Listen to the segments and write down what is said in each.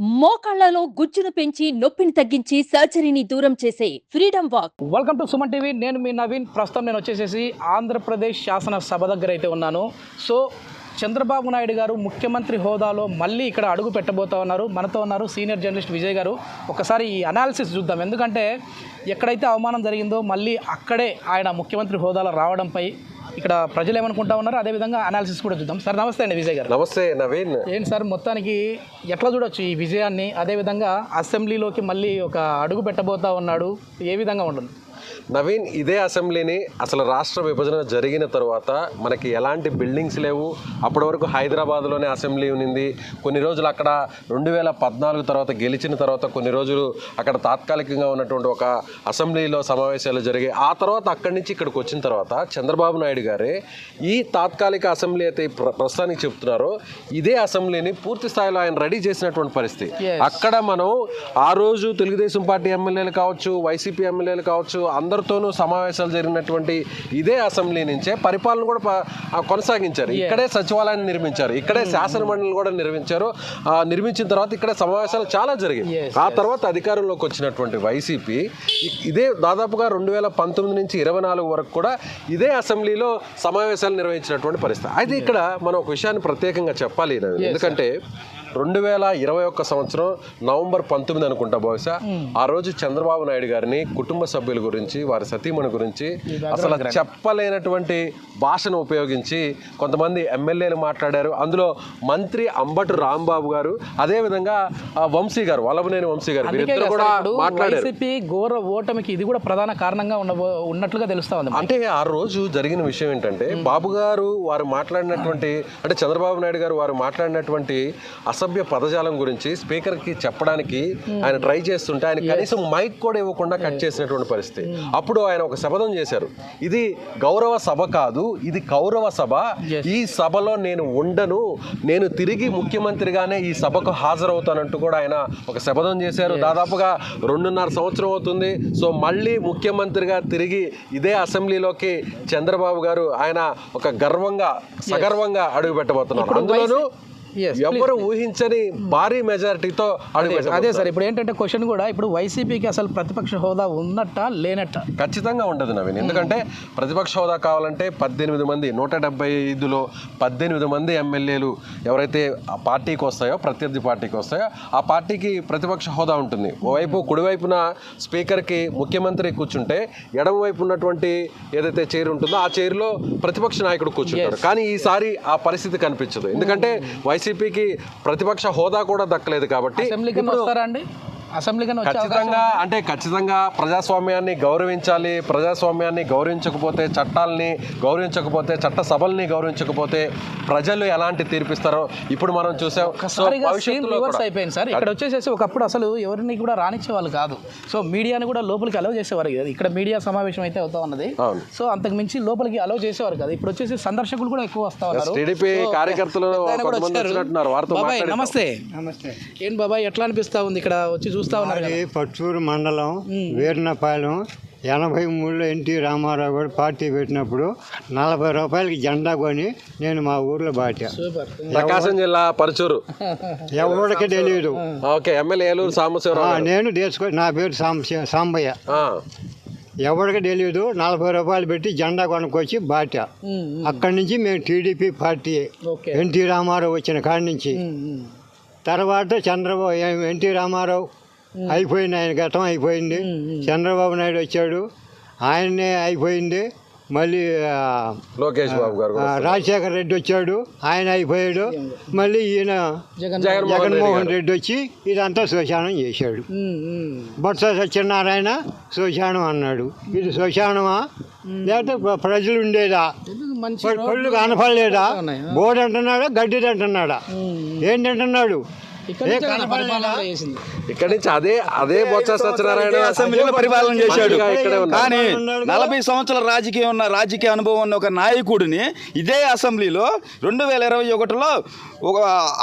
మోకాళ్లలో గుజ్జును పెంచి నొప్పిని తగ్గించి సర్జరీని దూరం చేసే freedom walk. Welcome to Suman TV. నేను మీ నవీన్. ప్రస్తుతం నేను వచ్చేసేసి ఆంధ్రప్రదేశ్ శాసనసభ దగ్గర అయితే ఉన్నాను. సో చంద్రబాబు నాయుడు గారు ముఖ్యమంత్రి హోదాలో మళ్ళీ ఇక్కడ అడుగు పెట్టబోతా ఉన్నారు. మనతో ఉన్నారు సీనియర్ జర్నలిస్ట్ విజయ్ గారు. ఒకసారి ఈ అనాలిసిస్ చూద్దాం. ఎందుకంటే ఎక్కడైతే అవమానం జరిగిందో మళ్ళీ అక్కడే ఆయన ముఖ్యమంత్రి హోదాలో రావడంపై ఇక్కడ ప్రజలు ఏమనుకుంటా ఉన్నారు, అదేవిధంగా అనాలిసిస్ కూడా చూద్దాం. సార్ నమస్తే అండి విజయ్ గారు. నమస్తే నవీన్. ఏంటి సార్ మొత్తానికి ఎట్లా చూడొచ్చు ఈ విజయాన్ని? అదేవిధంగా అసెంబ్లీలోకి మళ్ళీ ఒక అడుగు పెట్టబోతా ఉన్నాడు, ఏ విధంగా ఉంటుంది? నవీన్, ఇదే అసెంబ్లీని అసలు రాష్ట్ర విభజన జరిగిన తర్వాత మనకి ఎలాంటి బిల్డింగ్స్ లేవు. అప్పటి వరకు హైదరాబాద్లోనే అసెంబ్లీ ఉన్నింది. కొన్ని రోజులు అక్కడ 2014 తర్వాత గెలిచిన తర్వాత కొన్ని రోజులు అక్కడ తాత్కాలికంగా ఉన్నటువంటి ఒక అసెంబ్లీలో సమావేశాలు జరిగాయి. ఆ తర్వాత అక్కడి నుంచి ఇక్కడికి వచ్చిన తర్వాత చంద్రబాబు నాయుడు గారే ఈ తాత్కాలిక అసెంబ్లీ అయితే ప్రస్తుతానికి చెప్తున్నారో ఇదే అసెంబ్లీని పూర్తి స్థాయిలో ఆయన రెడీ చేసినటువంటి పరిస్థితి. అక్కడ మనం ఆ రోజు తెలుగుదేశం పార్టీ ఎమ్మెల్యేలు కావచ్చు, వైసీపీ ఎమ్మెల్యేలు కావచ్చు, అందరితోనూ సమావేశాలు జరిగినటువంటి ఇదే అసెంబ్లీ నుంచే పరిపాలన కూడా కొనసాగించారు. ఇక్కడే సచివాలయాన్ని నిర్మించారు, ఇక్కడే శాసన మండలిని కూడా నిర్మించిన తర్వాత ఇక్కడే సమావేశాలు చాలా జరిగాయి. ఆ తర్వాత అధికారంలోకి వచ్చినటువంటి వైసీపీ ఇదే దాదాపుగా 2019 నుంచి 24 వరకు కూడా ఇదే అసెంబ్లీలో సమావేశాలు నిర్వహించినటువంటి పరిస్థితి. అయితే ఇక్కడ మనం ఒక విషయాన్ని ప్రత్యేకంగా చెప్పాలి, ఎందుకంటే 2021 సంవత్సరం నవంబర్ 19 అనుకుంటా బహుశా, ఆ రోజు చంద్రబాబు నాయుడు గారిని కుటుంబ సభ్యుల గురించి, వారి సతీమణి గురించి అసలు చెప్పలేనటువంటి భాషను ఉపయోగించి కొంతమంది ఎమ్మెల్యేలు మాట్లాడారు. అందులో మంత్రి అంబటి రాంబాబు గారు, అదేవిధంగా వంశీ గారు, వల్లభనేని వంశీ గారు, వీరిద్దరు కూడా మాట్లాడారు. వైసీపీ ఘోర ఓటమికి ఇది కూడా ప్రధాన కారణంగా ఉన్నట్లుగా తెలుస్తా ఉంది. అంటే ఆ రోజు జరిగిన విషయం ఏంటంటే, బాబు గారు వారు మాట్లాడినటువంటి, అంటే చంద్రబాబు నాయుడు గారు వారు మాట్లాడినటువంటి అసభ్య పదజాలం గురించి స్పీకర్కి చెప్పడానికి ఆయన ట్రై చేస్తుంటే ఆయన కనీసం మైక్ కూడా ఇవ్వకుండా కట్ చేసినటువంటి పరిస్థితి. అప్పుడు ఆయన ఒక శపథం చేశారు, ఇది గౌరవ సభ కాదు, ఇది కౌరవ సభ, ఈ సభలో నేను ఉండను, నేను తిరిగి ముఖ్యమంత్రిగానే ఈ సభకు హాజరవుతానంటూ కూడా ఆయన ఒక శపథం చేశారు. దాదాపుగా 2.5 సంవత్సరం అవుతుంది. సో మళ్ళీ ముఖ్యమంత్రిగా తిరిగి ఇదే అసెంబ్లీలోకి చంద్రబాబు గారు ఆయన ఒక సగర్వంగా అడుగు పెట్టబోతున్నారు. అందులోనూ ఎవరు ఊహించని భారీ మెజారిటీతో అడుగుపెట్టారు. అదే సార్, ఇప్పుడు ఏంటంటే క్వశ్చన్ కూడా, ఇప్పుడు వైసీపీకి అసలు ప్రతిపక్ష హోదా ఉన్నట్ట లేనట్ట? ఖచ్చితంగా ఉండదు నవీన్. ఎందుకంటే ప్రతిపక్ష హోదా కావాలంటే 18 మంది, 175లో 18 మంది ఎమ్మెల్యేలు ఎవరైతే ఆ పార్టీకి వస్తాయో, ప్రత్యర్థి పార్టీకి వస్తాయో, ఆ పార్టీకి ప్రతిపక్ష హోదా ఉంటుంది. ఓవైపు కుడివైపున స్పీకర్కి ముఖ్యమంత్రి కూర్చుంటే, ఎడమవైపు ఉన్నటువంటి ఏదైతే చైర్ ఉంటుందో ఆ చైర్లో ప్రతిపక్ష నాయకుడు కూర్చుంటారు. కానీ ఈసారి ఆ పరిస్థితి కనిపించదు. ఎందుకంటే వైసీపీకి ప్రతిపక్ష హోదా కూడా దక్కలేదు. కాబట్టి ఖచ్చితంగా ప్రజాస్వామ్యాన్ని గౌరవించాలి. ప్రజాస్వామ్యాన్ని గౌరవించకపోతే, చట్టాలని గౌరవించకపోతే, చట్ట సభల్ని గౌరవించకపోతే ప్రజలు ఎలాంటి తీర్పిస్తారో ఇప్పుడు మనం చూసాం. అయిపోయింది సార్. ఇక్కడ వచ్చేసేసి ఒకప్పుడు అసలు ఎవరిని కూడా రానిచ్చే వాళ్ళు కాదు. సో మీడియాని కూడా లోపలికి అలౌ చేసేవారు కదా. ఇక్కడ మీడియా సమావేశం అయితే అవుతా ఉన్నది. సో అంతకు మించి లోపలికి అలౌ చేసేవారు కదా. ఇప్పుడు వచ్చేసి సందర్శకులు కూడా ఎక్కువ వస్తా ఉన్నారు. టీడీపీ కార్యకర్తలు నమస్తే. ఏం బాబాయ్, ఎట్లా అనిపిస్తా ఉంది ఇక్కడ వచ్చి చూస్తా ఉన్నారు? పచ్చూరు మండలం వీర్నపాలెం 83లో ఎన్టీ రామారావు గారు పార్టీ పెట్టినప్పుడు 40 రూపాయలకి జెండా కొని నేను మా ఊర్లో బాటా. ప్రకాశం జిల్లా పరచూరు. ఎవరికి తెలియదు. ఎమ్మెల్యే ఏలూరు సాంబశివరావు. నేను దేశం, నా పేరు సాంబయ్య. ఎవరికి తెలియదు. 40 రూపాయలు పెట్టి జెండా కొనుక్కొచ్చి బాటా. అక్కడి నుంచి మేము టీడీపీ పార్టీ, ఎన్టీ రామారావు వచ్చిన కాడి నుంచి. తర్వాత ఎన్టీ రామారావు అయిపోయింది, ఆయన గతం అయిపోయింది. చంద్రబాబు నాయుడు వచ్చాడు, ఆయన్నే అయిపోయింది. మళ్ళీ లోకేష్ బాబు గారు, రాజశేఖర రెడ్డి వచ్చాడు, ఆయన అయిపోయాడు. మళ్ళీ ఈయన జగన్మోహన్ రెడ్డి వచ్చి ఇదంతా శ్మశానం చేశాడు. బొత్స సత్యనారాయణ శ్మశానం అన్నాడు. ఇది శ్మశానమా లేకపోతే ప్రజలు ఉండేదా? కళ్ళు కనపడలేదా? బోర్డు అంటున్నాడా, గడ్డి అంటున్నాడా, ఏంటంటున్నాడు? ఇక్కడ నుంచి అదే బొత్స సత్యనారాయణ అసెంబ్లీలో పరిపాలన చేశాడు. కానీ 40 సంవత్సరాల రాజకీయ అనుభవం ఉన్న ఒక నాయకుడిని ఇదే అసెంబ్లీలో 2021లో ఒక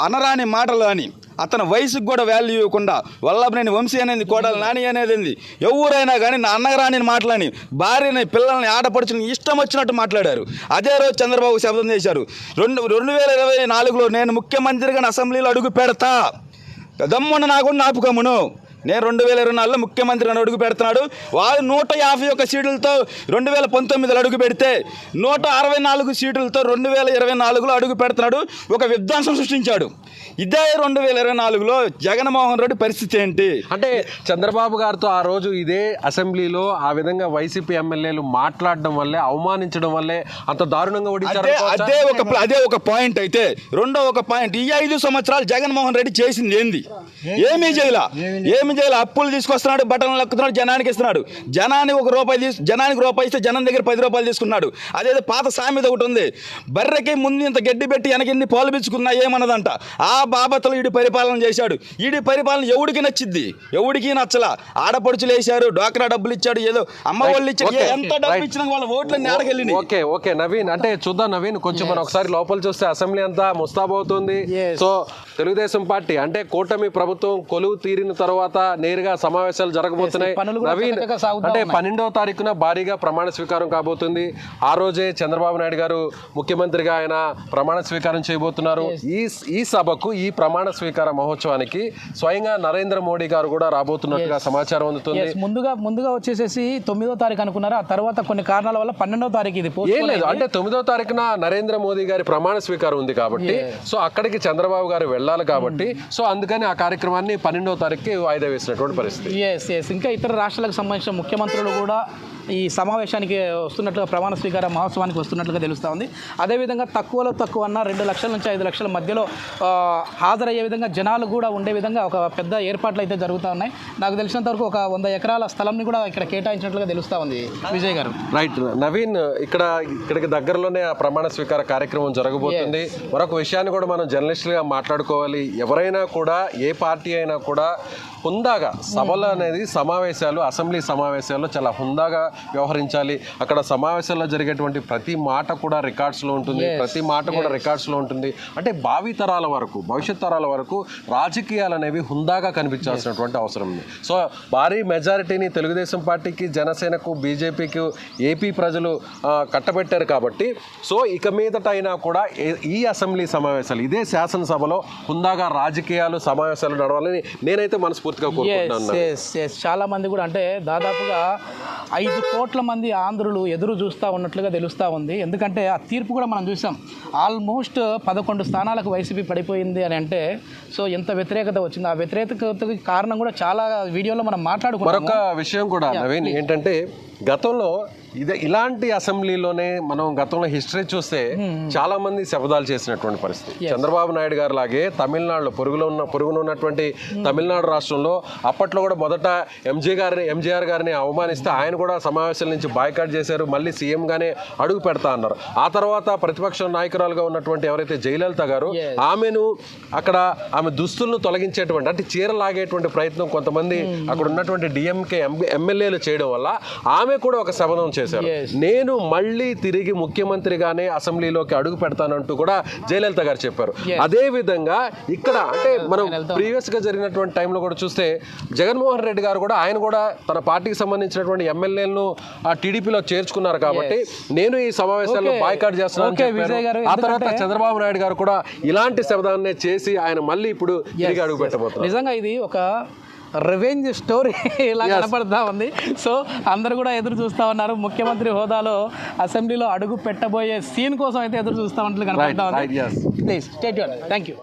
అనరాని మాటలు అని, అతని వయసుకు కూడా వాల్యూ ఇవ్వకుండా, వల్లభనేని వంశీ అనేది, కోడలు నాని అనేది, ఎవరైనా కానీ నా అన్నగారాని మాటలని, భార్యని, పిల్లల్ని, ఆడపడుచుని ఇష్టం వచ్చినట్టు మాట్లాడారు. అదే రోజు చంద్రబాబు శబ్దం చేశారు, 2024లో నేను ముఖ్యమంత్రిగా అసెంబ్లీలో అడుగు పెడతా, దమ్మున్న నా కూడా నాపుకమ్మును. నేను 2024లో ముఖ్యమంత్రి అని అడుగు పెడుతున్నాడు. వాళ్ళు 151 సీట్లతో 2019లో అడుగు పెడితే 164 సీట్లతో 2024లో అడుగు పెడుతున్నాడు. ఒక విధ్వంసం సృష్టించాడు. ఇదే 2024లో జగన్మోహన్ రెడ్డి పరిస్థితి ఏంటి అంటే చంద్రబాబు గారితో ఆ రోజు ఇదే అసెంబ్లీలో ఆ విధంగా వైసీపీ ఎమ్మెల్యేలు మాట్లాడడం వల్లే, అవమానించడం వల్లే అంత దారుణంగా ఓడించారు. అదే ఒక పాయింట్. అయితే రెండో ఒక పాయింట్, ఈ 5 సంవత్సరాలు జగన్మోహన్ రెడ్డి చేసింది ఏంది? ఏమీ చేయాల. అప్పులు తీసుకొస్తున్నాడు, బట్టలు లక్కుతున్నాడు, జనానికి ఇస్తున్నాడు. జనానికి రూపాయి ఇస్తే జనం దగ్గర 10 రూపాయలు తీసుకున్నాడు. అదేదో పాత సామెత ఒకటి ఉంది, బర్రెకి ముందు ఇంత గడ్డి పెట్టి వెనక ఎన్ని పాలు పిచ్చుకున్నా ఏమన్నదంట. ఆ బాబతలు ఈడి పరిపాలన చేశాడు. ఈడి పరిపాలన ఎవడికి నచ్చిద్ది? ఎవడికి నచ్చలా. ఆడపడుచులు వేశారు, డోక్రా డబ్బులు ఇచ్చాడు, ఏదో అమ్మ వాళ్ళు ఇచ్చాడు. ఎంత డబ్బు ఇచ్చినా వాళ్ళ ఓట్లన్నీ ఆడకెళ్ళి. ఓకే నవీన్, అంటే చూద్దాం నవీన్, కొంచెం మనం ఒకసారి లోపల చూస్తే అసెంబ్లీ అంతా ముస్తాబవుతుంది. సో తెలుగుదేశం పార్టీ అంటే కూటమి ప్రభుత్వం కొలువు తీరిన తర్వాత నేరుగా సమావేశాలు జరగబోతున్నాయి. నవీన్, అంటే 12వ తారీఖున భారీగా ప్రమాణ స్వీకారం కాబోతుంది. ఆ రోజే చంద్రబాబు నాయుడు గారు ముఖ్యమంత్రిగా ఆయన ప్రమాణ స్వీకారం చేయబోతున్నారు. ఈ సభకు, ఈ ప్రమాణ స్వీకార మహోత్సవానికి స్వయంగా నరేంద్ర మోడీ గారు కూడా రాబోతున్నట్టుగా సమాచారం అందుతుంది. ముందుగా వచ్చేసేసి 9వ తారీఖు అనుకున్నారు. ఆ తర్వాత కొన్ని కారణాల వల్ల 12వ తారీఖు ఇది ఏం లేదు. అంటే 9వ తారీఖున నరేంద్ర మోదీ గారి ప్రమాణ స్వీకారం ఉంది కాబట్టి, సో అక్కడికి చంద్రబాబు గారు వెళ్ళాలి కాబట్టి, సో అందుకని ఆ కార్యక్రమాన్ని 12వ తారీఖుకి వాయిదా వేసినటువంటి పరిస్థితి. ఇంకా ఇతర రాష్ట్రాలకు సంబంధించిన ముఖ్యమంత్రులు కూడా ఈ సమావేశానికి వస్తున్నట్లుగా, ప్రమాణ స్వీకార మహోత్సవానికి వస్తున్నట్లుగా తెలుస్తూ ఉంది. అదేవిధంగా తక్కువలో తక్కువ 2 లక్షల నుంచి 5 లక్షల మధ్యలో హాజరయ్యే విధంగా, జనాలు కూడా ఉండే విధంగా ఒక పెద్ద ఏర్పాట్లు అయితే జరుగుతూ ఉన్నాయి. నాకు తెలిసినంత వరకు ఒక 100 ఎకరాల స్థలంని కూడా ఇక్కడ కేటాయించినట్లుగా తెలుస్తూ ఉంది. విజయ్ గారు, రైట్. నవీన్, ఇక్కడికి దగ్గరలోనే ఆ ప్రమాణ స్వీకార కార్యక్రమం జరగబోతుంది. మరొక విషయాన్ని కూడా మనం జర్నలిస్టులుగా మాట్లాడుకోవాలి. ఎవరైనా కూడా, ఏ పార్టీ అయినా కూడా హుందాగా సభలు అనేది, సమావేశాలు, అసెంబ్లీ సమావేశాల్లో చాలా హుందాగా వ్యవహరించాలి. అక్కడ సమావేశాల్లో జరిగేటువంటి ప్రతి మాట కూడా రికార్డ్స్లో ఉంటుంది. ప్రతి మాట కూడా రికార్డ్స్లో ఉంటుంది. అంటే భావితరాల వరకు, భవిష్యత్ తరాల వరకు రాజకీయాలు అనేవి హుందాగా కనిపించాల్సినటువంటి అవసరం ఉంది. సో భారీ మెజారిటీని తెలుగుదేశం పార్టీకి, జనసేనకు, బీజేపీకి ఏపీ ప్రజలు కట్టబెట్టారు కాబట్టి, సో ఇక మీదట అయినా కూడా ఈ అసెంబ్లీ సమావేశాలు, ఇదే శాసనసభలో హుందాగా రాజకీయాలు, సమావేశాలు నడవాలని నేనైతే మనస్ఫూర్తిగా కోరుకుంటున్నాను. చాలా మంది కూడా, అంటే దాదాపుగా 5 కోట్ల మంది ఆంధ్రులు ఎదురు చూస్తూ ఉన్నట్లుగా తెలుస్తూ ఉంది. ఎందుకంటే ఆ తీర్పు కూడా మనం చూసాం. ఆల్మోస్ట్ 11 స్థానాలకు వైసీపీ పడిపోయింది అని అంటే, సో ఎంత వ్యతిరేకత వచ్చింది. ఆ వ్యతిరేకతకి కారణం కూడా చాలా వీడియోలో మనం మాట్లాడుకున్నాం. మరొక విషయం కూడా నవీన్ ఏంటంటే, గతంలో ఇలాంటి అసెంబ్లీలోనే మనం గతంలో హిస్టరీ చూస్తే చాలా మంది శపథాలు చేసినటువంటి పరిస్థితి. చంద్రబాబు నాయుడు గారు లాగే తమిళనాడులో పొరుగున ఉన్నటువంటి తమిళనాడు రాష్ట్రంలో అప్పట్లో కూడా మొదట ఎంజీఆర్ గారిని అవమానిస్తే ఆయన కూడా సమావేశాల నుంచి బాయ్కాట్ చేశారు. మళ్ళీ సీఎంగానే అడుగు పెడతా అన్నారు. ఆ తర్వాత ప్రతిపక్ష నాయకురాలుగా ఉన్నటువంటి ఎవరైతే జయలలిత గారు, ఆమె దుస్తులను తొలగించేటువంటి, అంటే చీర లాగేటువంటి ప్రయత్నం కొంతమంది అక్కడ ఉన్నటువంటి డిఎంకే ఎమ్మెల్యేలు చేయడం వల్ల ఆమె కూడా ఒక శపథం చేశారు. నేను మళ్ళీ తిరిగి ముఖ్యమంత్రిగానే అసెంబ్లీలోకి అడుగు పెడతానంటూ కూడా జయలలిత గారు చెప్పారు. అదే విధంగా ఇక్కడ, అంటే మనం ప్రీవియస్ గా జరిగినటువంటి టైంలో కూడా చూస్తే జగన్మోహన్ రెడ్డి గారు కూడా, ఆయన కూడా తన పార్టీకి సంబంధించినటువంటి ఎమ్మెల్యేలను ఆ టీడీపీలో చేర్చుకున్నారు కాబట్టి నేను ఈ సమావేశాల్లో బాయ్కాట్ చేస్తున్నాను. ఆ తర్వాత చంద్రబాబు నాయుడు గారు కూడా ఇలాంటి శబ్దాన్నే చేసి ఆయన మళ్ళీ ఇప్పుడు తిరిగి అడుగు పెట్టబోతున్నారు. నిజంగా ఇది ఒక రివెంజ్ స్టోరీ ఇలా కనపడతా ఉంది. సో అందరూ కూడా ఎదురు చూస్తూ ఉన్నారు. ముఖ్యమంత్రి హోదాలో అసెంబ్లీలో అడుగు పెట్టబోయే సీన్ కోసం అయితే ఎదురు చూస్తూ ఉన్నట్లు కనపడతా ఉంది. Please stay tuned. Thank you.